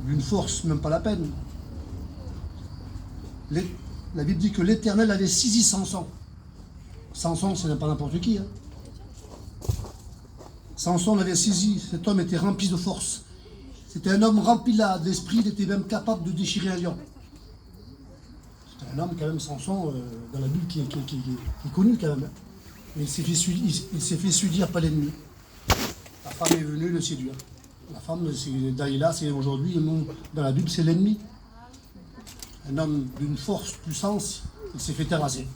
d'une force, même pas la peine. La Bible dit que l'Éternel avait saisi Samson. Samson, c'est pas n'importe qui. Hein. Samson l'avait saisi, cet homme était rempli de force. C'était un homme rempli d'esprit, il était même capable de déchirer un lion. C'est un homme quand même, Samson, dans la Bible, qui est connu quand même. Hein. Mais il s'est fait séduire par l'ennemi. La femme est venue le séduire. La femme, c'est Dalila, c'est aujourd'hui, dans la Bible, c'est l'ennemi. Un homme d'une force, puissance, il s'est fait terrasser.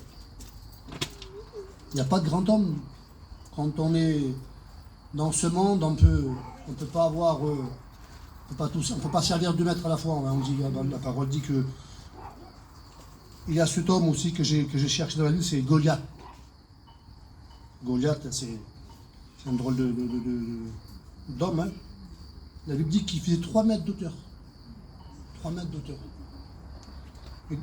Il n'y a pas de grand homme. Quand on est dans ce monde, on peut pas avoir, on peut pas servir 2 mètres à la fois. On dit, la parole dit que il y a cet homme aussi que j'ai cherché dans la Bible, c'est Goliath. Goliath, c'est un drôle d'homme. Hein. La Bible dit qu'il faisait 3 mètres d'auteur. 3 mètres d'auteur.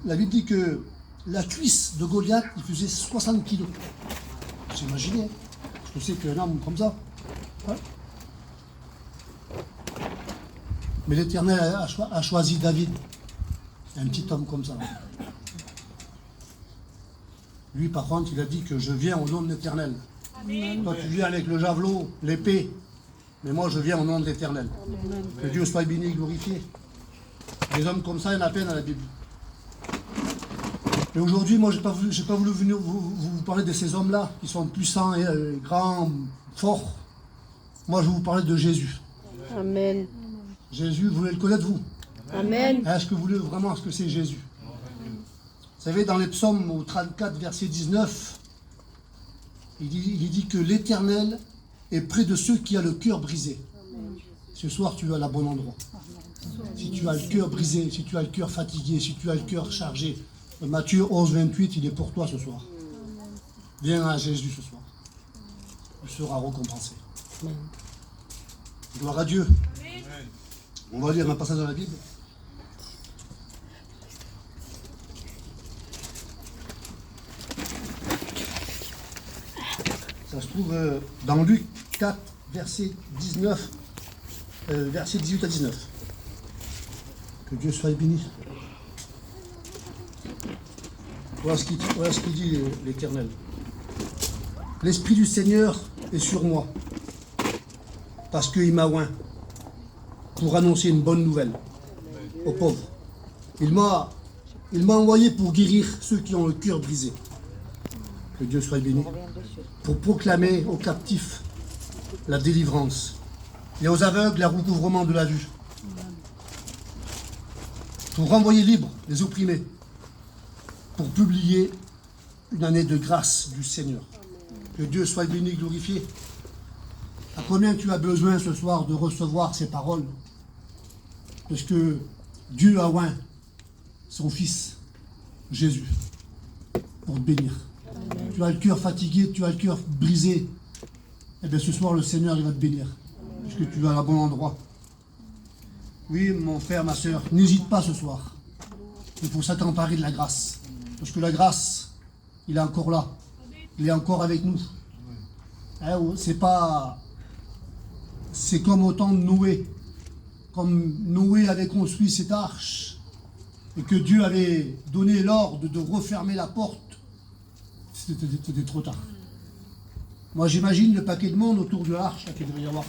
La Bible dit que la cuisse de Goliath, il faisait 60 kilos. Vous imaginez, hein, ce que c'est qu'un homme comme ça. Hein. Mais l'Éternel a choisi David, un petit homme comme ça. Lui, par contre, il a dit que je viens au nom de l'Éternel. Toi, tu viens avec le javelot, l'épée, mais moi, je viens au nom de l'Éternel. Que Dieu soit béni, glorifié. Des hommes comme ça, il y en a peine dans la Bible. Et aujourd'hui, moi, je n'ai pas voulu venir vous parler de ces hommes-là, qui sont puissants, et grands, forts. Moi, je vais vous parler de Jésus. Amen. Jésus, vous voulez le connaître, vous? Amen. Est-ce que vous voulez vraiment ce que c'est Jésus? Vous savez, dans les psaumes, au 34, verset 19, il dit que l'Éternel est près de ceux qui ont le cœur brisé. Ce soir, tu es à la bon endroit. Si tu as le cœur brisé, si tu as le cœur fatigué, si tu as le cœur chargé, Matthieu 11, 28, il est pour toi ce soir. Viens à Jésus ce soir. Tu seras récompensé. Gloire à Dieu. On va lire un passage dans la Bible. Ça se trouve dans Luc 4, verset 19, verset 18 à 19. Que Dieu soit béni. Voilà ce qu'il dit l'Éternel. L'Esprit du Seigneur est sur moi, parce qu'il m'a oint pour annoncer une bonne nouvelle aux pauvres. Il m'a envoyé pour guérir ceux qui ont le cœur brisé. Que Dieu soit béni. Pour proclamer aux captifs la délivrance et aux aveugles le recouvrement de la vue. Pour renvoyer libres les opprimés. Pour publier une année de grâce du Seigneur. Que Dieu soit béni, glorifié. À combien tu as besoin ce soir de recevoir ces paroles? Parce que Dieu a oint son Fils, Jésus, pour te bénir. Amen. Tu as le cœur fatigué, tu as le cœur brisé. Eh bien ce soir, le Seigneur, il va te bénir. Parce que tu vas à bon endroit. Oui, mon frère, ma soeur, n'hésite pas ce soir. Il faut s'accaparer de la grâce. Parce que la grâce, il est encore là. Il est encore avec nous. Hein, c'est comme au temps de Noé. Comme Noé avait construit cette arche et que Dieu avait donné l'ordre de refermer la porte, c'était trop tard. Moi j'imagine le paquet de monde autour de l'arche qu'il devait y avoir.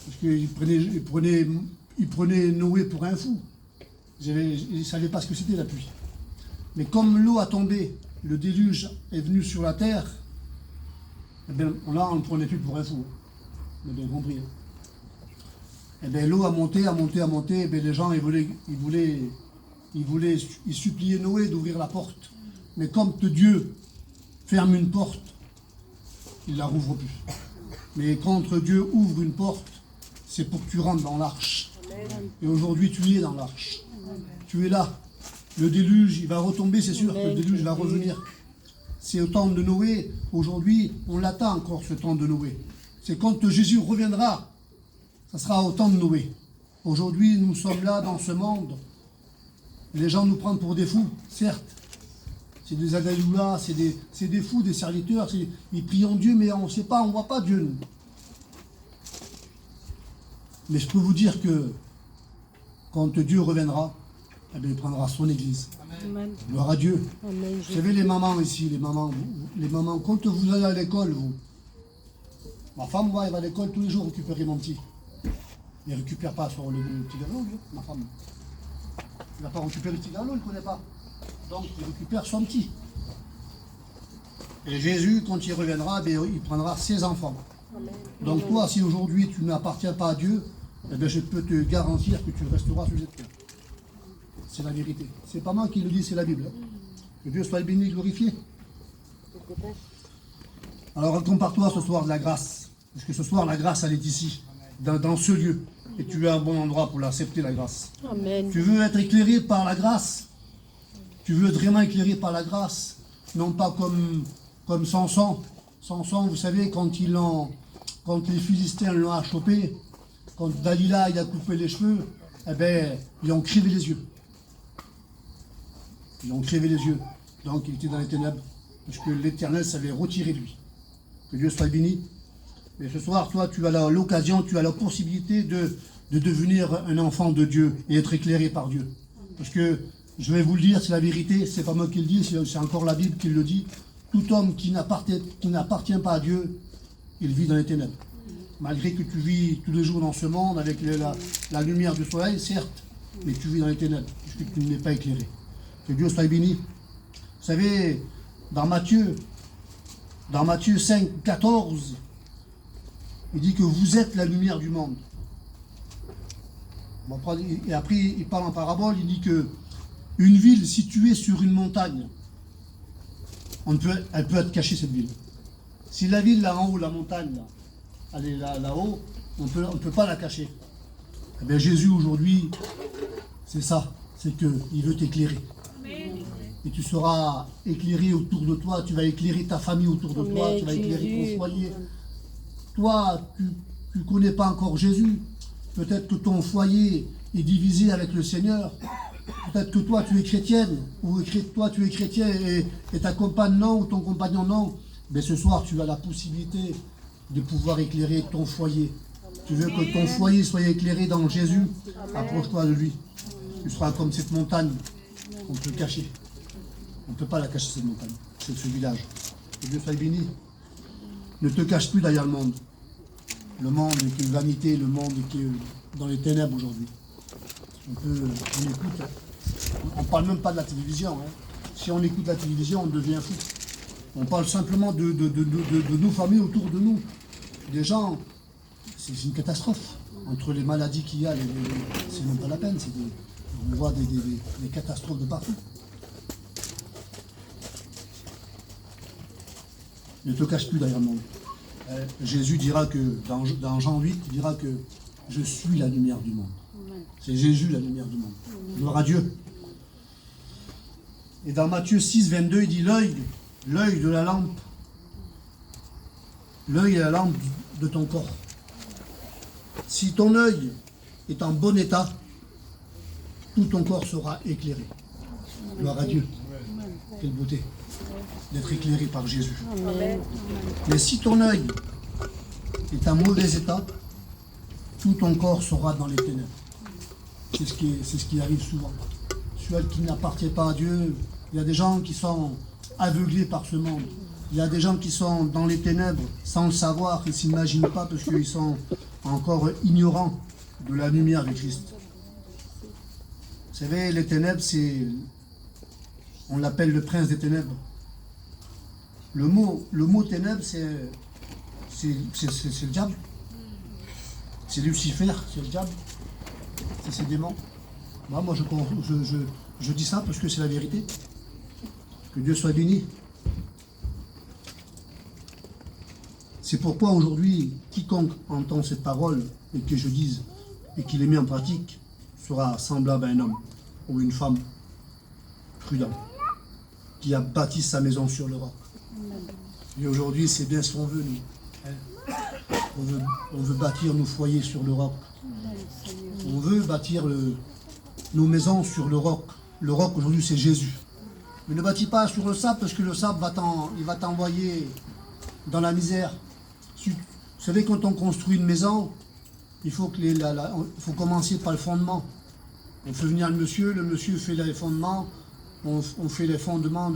Parce qu'il prenait Noé pour un fou. Il ne savait pas ce que c'était la pluie. Mais comme l'eau a tombé, le déluge est venu sur la terre, eh bien, là on ne prenait plus pour un fou. On a bien compris. Eh bien, l'eau a monté, et bien, les gens ils suppliaient Noé d'ouvrir la porte. Mais comme Dieu ferme une porte, il ne la rouvre plus. Mais quand Dieu ouvre une porte, c'est pour que tu rentres dans l'arche. Et aujourd'hui, tu es dans l'arche. Tu es là. Le déluge, il va retomber, c'est sûr que le déluge va revenir. C'est au temps de Noé. Aujourd'hui, on l'attend encore, ce temps de Noé. C'est quand Jésus reviendra. Ça sera au temps de Noé. Aujourd'hui, nous sommes là dans ce monde. Les gens nous prennent pour des fous, certes. C'est des agaïoulas, c'est des fous, des serviteurs. Ils prient en Dieu, mais on ne sait pas, on ne voit pas Dieu. Mais je peux vous dire que quand Dieu reviendra, eh bien, il prendra son église. Amen. Gloire à Dieu. Amen. Vous savez, les mamans ici, les mamans, quand vous allez à l'école, vous, ma femme, moi, elle va à l'école tous les jours récupérer mon petit. Il ne récupère pas sur le petit galop, lui, ma femme. Il n'a pas récupéré le petit galop, il ne connaît pas. Donc, il récupère son petit. Et Jésus, quand il reviendra, eh bien, il prendra ses enfants. Amen. Donc, toi, si aujourd'hui tu n'appartiens pas à Dieu, eh bien, je peux te garantir que tu resteras sous cette terre. C'est la vérité. C'est pas moi qui le dis, c'est la Bible. Que Dieu soit béni, glorifié. Alors, compare-toi ce soir de la grâce. Parce que ce soir, la grâce, elle est ici, dans ce lieu. Et tu es à un bon endroit pour l'accepter, la grâce. Amen. Tu veux être éclairé par la grâce. Tu veux être vraiment éclairé par la grâce. Non pas comme Samson. Samson, vous savez, quand les Philistins l'ont chopé, quand Dalila il a coupé les cheveux, eh ben, ils ont crivé les yeux. Ils ont crevé les yeux. Donc il était dans les ténèbres. Parce que l'Éternel s'avait retiré de lui. Que Dieu soit béni. Et ce soir, toi, tu as l'occasion, tu as la possibilité de devenir un enfant de Dieu et être éclairé par Dieu. Parce que, je vais vous le dire, c'est la vérité, c'est pas moi qui le dis, c'est encore la Bible qui le dit. Tout homme qui n'appartient pas à Dieu, il vit dans les ténèbres. Malgré que tu vis tous les jours dans ce monde avec la lumière du soleil, certes, mais tu vis dans les ténèbres, puisque tu n'es pas éclairé. Que Dieu soit béni. Vous savez, dans Matthieu 5, 14, il dit que vous êtes la lumière du monde. Et après, il parle en parabole, il dit que une ville située sur une montagne, elle peut être cachée, cette ville. Si la ville là en haut, la montagne, là, elle est là-haut, on ne peut pas la cacher. Eh bien, Jésus aujourd'hui, c'est ça, c'est qu'il veut t'éclairer. Et tu seras éclairé autour de toi, tu vas éclairer ta famille autour de toi, tu vas éclairer ton foyer. Toi, tu ne connais pas encore Jésus. Peut-être que ton foyer est divisé avec le Seigneur. Peut-être que toi, tu es chrétienne, ou toi, tu es chrétien et ta compagne non, ou ton compagnon non. Mais ce soir, tu as la possibilité de pouvoir éclairer ton foyer. Tu veux que ton foyer soit éclairé dans Jésus, approche-toi de lui. Tu seras comme cette montagne qu'on peut cacher. On ne peut pas la cacher, cette montagne, c'est ce village. Que Dieu soit béni. Ne te cache plus derrière le monde. Le monde est une vanité, le monde qui est dans les ténèbres aujourd'hui. On ne parle même pas de la télévision. Hein. Si on écoute la télévision, on devient fou. On parle simplement de nos familles autour de nous. Des gens, c'est une catastrophe. Entre les maladies qu'il y a, c'est même pas la peine. On voit des catastrophes de partout. Ne te cache plus derrière le monde. Jésus dira que, dans Jean 8, il dira que je suis la lumière du monde. C'est Jésus la lumière du monde. Gloire à Dieu. Et dans Matthieu 6, 22, il dit l'œil de la lampe. L'œil est la lampe de ton corps. Si ton œil est en bon état, tout ton corps sera éclairé. Gloire à Dieu. Quelle beauté d'être éclairé par Jésus. Amen. Mais si ton œil est en mauvais état, tout ton corps sera dans les ténèbres. C'est ce qui arrive souvent. Celui qui n'appartient pas à Dieu, il y a des gens qui sont aveuglés par ce monde. Il y a des gens qui sont dans les ténèbres sans le savoir, ils ne s'imaginent pas parce qu'ils sont encore ignorants de la lumière de Christ. Vous savez, les ténèbres, on l'appelle le prince des ténèbres. Le mot ténèbres, c'est le diable. C'est Lucifer, c'est le diable. C'est ses démons. Moi, je dis ça parce que c'est la vérité. Que Dieu soit béni. C'est pourquoi aujourd'hui, quiconque entend cette parole et que je dise et qu'il les met en pratique sera semblable à un homme ou une femme prudent qui a bâti sa maison sur le roc. Et aujourd'hui, c'est bien ce qu'on veut, nous. Hein. On veut bâtir nos foyers sur le roc. On veut bâtir nos maisons sur le roc. Le roc, aujourd'hui, c'est Jésus. Mais ne bâtis pas sur le sable, parce que le sable va t'envoyer dans la misère. Vous savez, quand on construit une maison, il faut commencer par le fondement. On fait venir le monsieur fait les fondements, on fait les fondements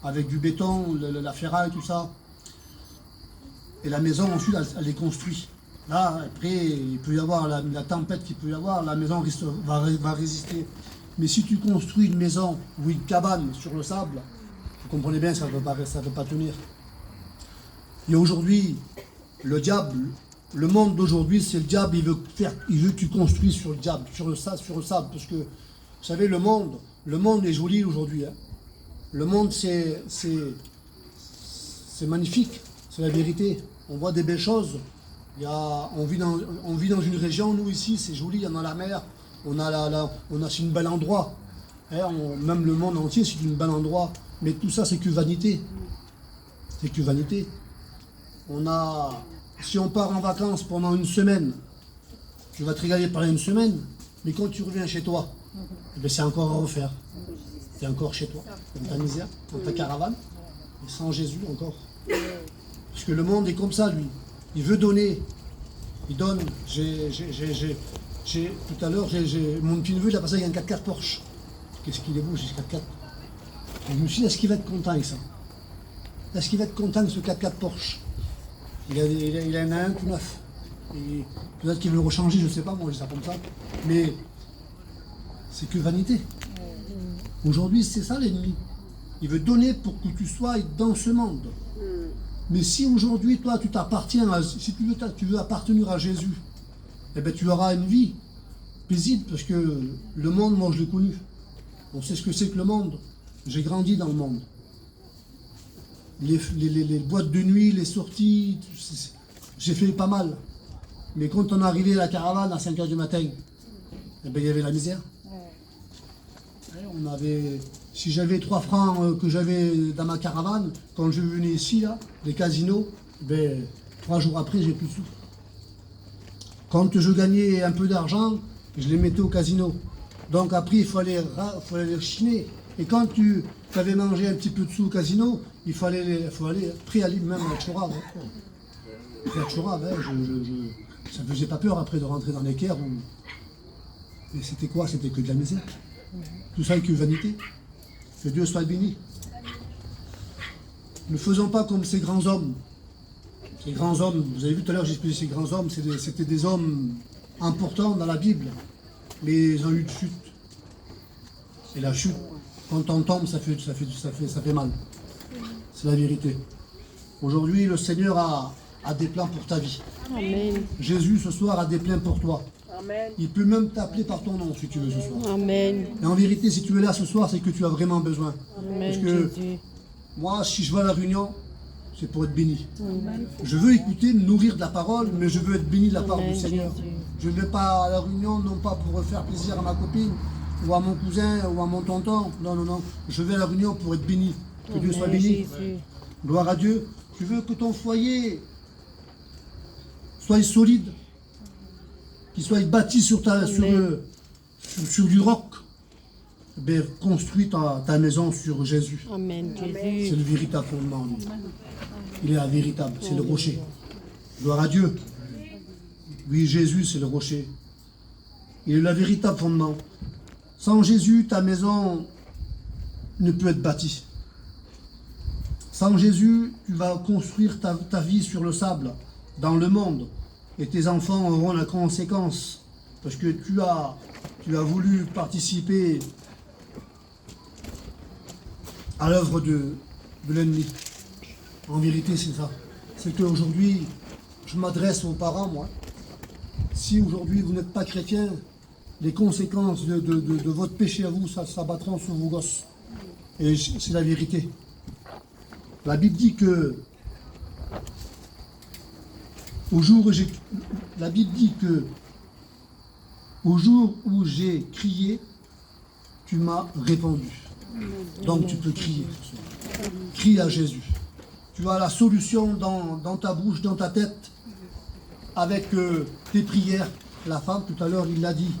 avec du béton, la ferraille, tout ça. Et la maison, ensuite, elle est construite. Là, après, il peut y avoir la tempête qu'il peut y avoir, la maison va résister. Mais si tu construis une maison ou une cabane sur le sable, vous comprenez bien, ça ne peut pas tenir. Et aujourd'hui, le diable, le monde d'aujourd'hui, c'est le diable, il veut que tu construises sur le diable, sur le sable, parce que, vous savez, le monde est joli aujourd'hui. Hein. Le monde, c'est magnifique, c'est la vérité. On voit des belles choses. On vit dans une région, nous ici, c'est joli, on a la mer, c'est un bel endroit. Hein, même le monde entier, c'est un bel endroit. Mais tout ça, c'est que vanité. C'est que vanité. Si on part en vacances pendant une semaine, tu vas te régaler pendant une semaine, mais quand tu reviens chez toi, c'est encore à refaire. Tu es encore chez toi, dans ta misère, dans ta caravane, et sans Jésus encore. Parce que le monde est comme ça, lui. Il veut donner. Il donne. Tout à l'heure, mon petit neveu, il a passé avec un 4x4 Porsche. Qu'est-ce qu'il est beau, ce 4x4. Et je me suis dit, est-ce qu'il va être content avec ça? Est-ce qu'il va être content avec ce 4x4 Porsche? Il en a un tout neuf. Et peut-être qu'il veut le rechanger, je ne sais pas, moi je dis ça comme ça. Mais c'est que vanité. Aujourd'hui, c'est ça l'ennemi. Il veut donner pour que tu sois dans ce monde. Mais si aujourd'hui, toi, si tu veux appartenir à Jésus, eh bien, tu auras une vie paisible, parce que le monde, moi, je l'ai connu. On sait ce que c'est que le monde. J'ai grandi dans le monde. Les boîtes de nuit, les sorties, j'ai fait pas mal. Mais quand on est arrivé à la caravane à 5 h du matin, eh bien, il y avait la misère. Si j'avais 3 francs que j'avais dans ma caravane, quand je venais ici, là, les casinos, 3 jours après, j'ai plus de sous. Quand je gagnais un peu d'argent, je les mettais au casino. Donc après, il fallait les chiner. Et quand tu avais mangé un petit peu de sous au casino, il fallait aller même à la Tchourave. La Tchourave, ça ne faisait pas peur après de rentrer dans les caires. Et c'était quoi? C'était que de la misère. Tout ça est que vanité. Que Dieu soit béni. Ne faisons pas comme ces grands hommes. Ces grands hommes, vous avez vu tout à l'heure, j'ai expliqué ces grands hommes, c'était des hommes importants dans la Bible. Mais ils ont eu une chute. Et la chute, quand on tombe, ça fait mal. C'est la vérité. Aujourd'hui, le Seigneur a des plans pour ta vie. Amen. Jésus, ce soir, a des plans pour toi. Amen. Il peut même t'appeler par ton nom, si tu veux, ce soir. Amen. Et en vérité, si tu es là ce soir, c'est que tu as vraiment besoin. Amen. Parce que Jésus. moi, si je vais à la réunion, c'est pour être béni. Amen. Je veux écouter, me nourrir de la parole, mais je veux être béni de la part Amen, du Seigneur. Jésus. Je ne vais pas à la réunion, non pas pour faire plaisir à ma copine, ou à mon cousin, ou à mon tonton. Non, non, non. Je vais à la réunion pour être béni. Que Dieu soit Amen, béni. Jésus. Gloire à Dieu. Tu veux que ton foyer soit solide, qu'il soit bâti sur du roc. Ben, construis ta maison sur Jésus. Amen, C'est Jésus. le véritable fondement. Lui. Il est la véritable, c'est le rocher. Gloire à Dieu. Oui, Jésus, c'est le rocher. Il est le véritable fondement. Sans Jésus, ta maison ne peut être bâtie. Sans Jésus, tu vas construire ta vie sur le sable, dans le monde. Et tes enfants auront la conséquence. Parce que tu as voulu participer à l'œuvre de l'ennemi. En vérité, c'est ça. C'est qu'aujourd'hui, je m'adresse aux parents, moi. Si aujourd'hui vous n'êtes pas chrétien, les conséquences de votre péché à vous, ça s'abattront sur vos gosses. Et c'est la vérité. La Bible dit que la Bible dit que au jour où j'ai crié, tu m'as répondu. Donc tu peux crier ce soir. Crie à Jésus. Tu as la solution dans ta bouche, dans ta tête, avec tes prières. La femme, tout à l'heure, il l'a dit.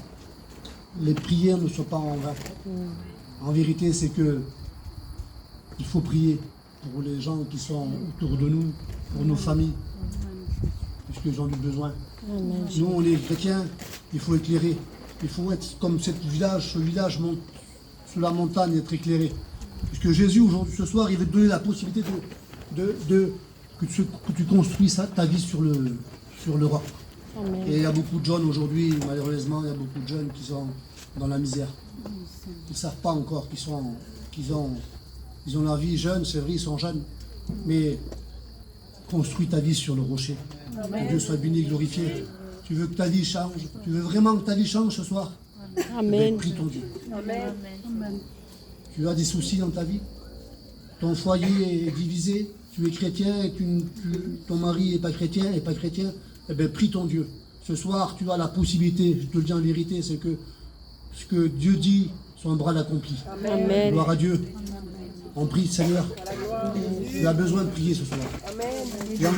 Les prières ne sont pas en vain. En vérité, c'est que il faut prier pour les gens qui sont autour de nous, pour nos familles, parce qu'ils ont du besoin. Amen. Nous, on est chrétiens, il faut éclairer. Il faut être comme ce village sur la montagne, être éclairé. Puisque Jésus, aujourd'hui, ce soir, il veut te donner la possibilité que tu construises ta vie sur le roc. Amen. Et il y a beaucoup de jeunes aujourd'hui, malheureusement, il y a beaucoup de jeunes qui sont dans la misère. Ils ne savent pas encore qu'ils ont la vie jeune, c'est vrai, ils sont jeunes. Mais construis ta vie sur le rocher. Que Dieu soit béni, glorifié. Tu veux que ta vie change? Tu veux vraiment que ta vie change ce soir? Amen. Prie ton Dieu. Amen. Tu as des soucis dans ta vie? Ton foyer est divisé? Tu es chrétien et ton mari n'est pas chrétien? Eh bien, prie ton Dieu. Ce soir, tu as la possibilité, je te le dis en vérité, c'est que ce que Dieu dit, son bras l'accomplit. Amen. Gloire à Dieu. On prie, Seigneur. Tu as besoin de prier ce soir. Amen. Et en